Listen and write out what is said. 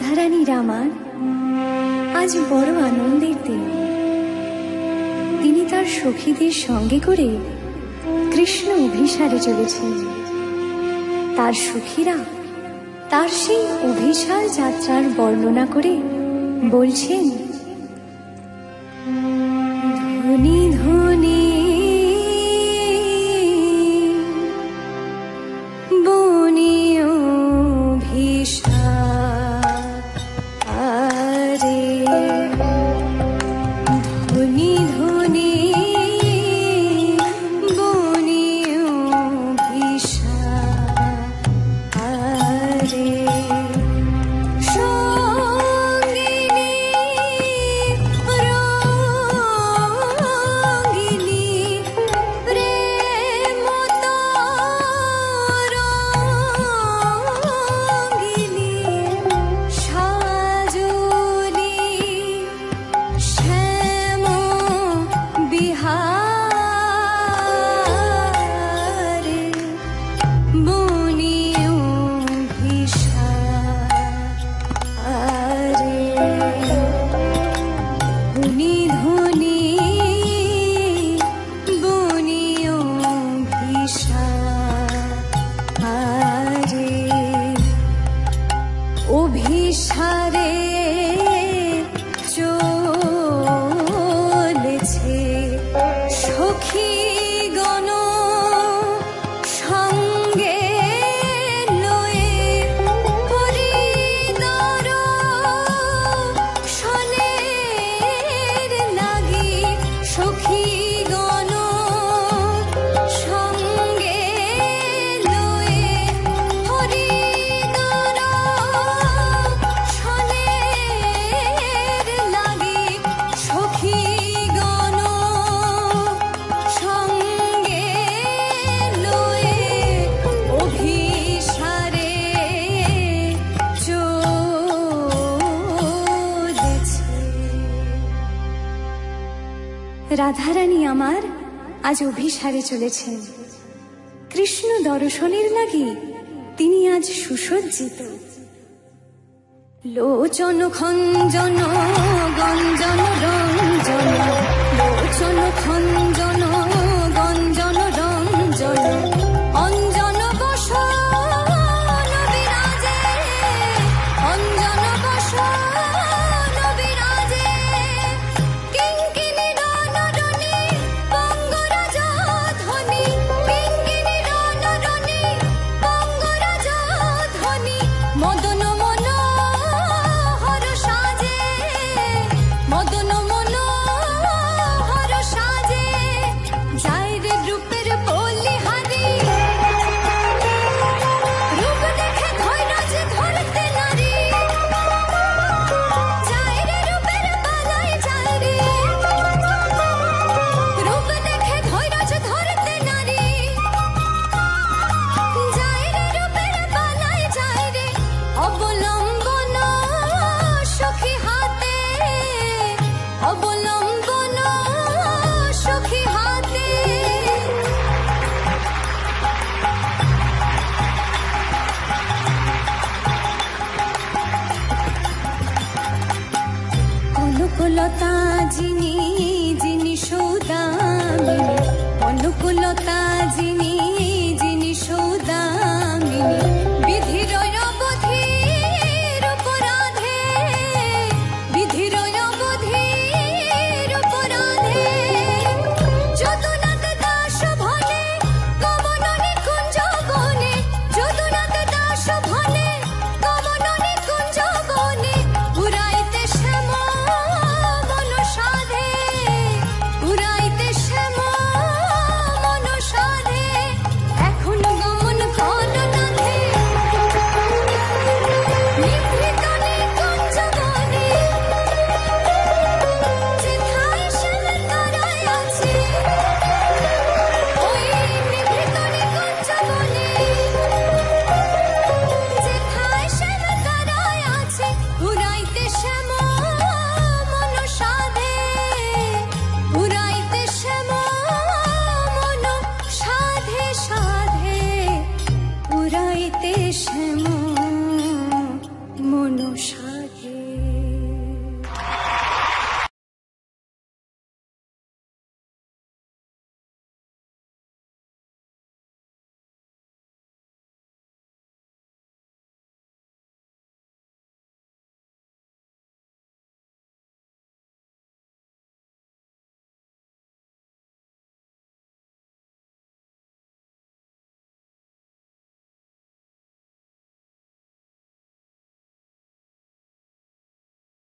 রাধারানীর আমার আজ বড় আনন্দের দিন। তিনি তার সখীদের সঙ্গে করে কৃষ্ণ অভিসারে চলেছেন। তার সখীরা তার সেই অভিসার যাত্রার বর্ণনা করে বলছেন, ধনী ধনী রাধারানী আমার আজ অভিসারে চলেছেন। কৃষ্ণ দর্শনের লাগি তিনি আজ সুসজ্জিত। লোচন খঞ্জন গঞ্জন রঞ্জন, লোচন খঞ্জন গঞ্জন রঞ্জন, অঞ্জন বসন বিরাজে, অঞ্জন বসন বিরাজে, কিঙ্কিনী রণরণী পঙ্গরাজ ধ্বনি, কিঙ্কিনী রণরণী পঙ্গরাজ ধ্বনি, মদন মনোহর সাজে, মদন মনোহর সাজে, যায় রে রূপের বলিহারি, রূপ দেখে ধৈর্য ধরতে নারী, যায় রে রূপের বালাই যায় রে, রূপ দেখে ধৈর্য ধরতে নারী, যায় রে রূপের বালাই যায় রে, অবলম্বন সখী হাতে, অবলম্বন সখী হাতে, কনকলতা যিনি যিনি সৌদামিনী, কনকলতা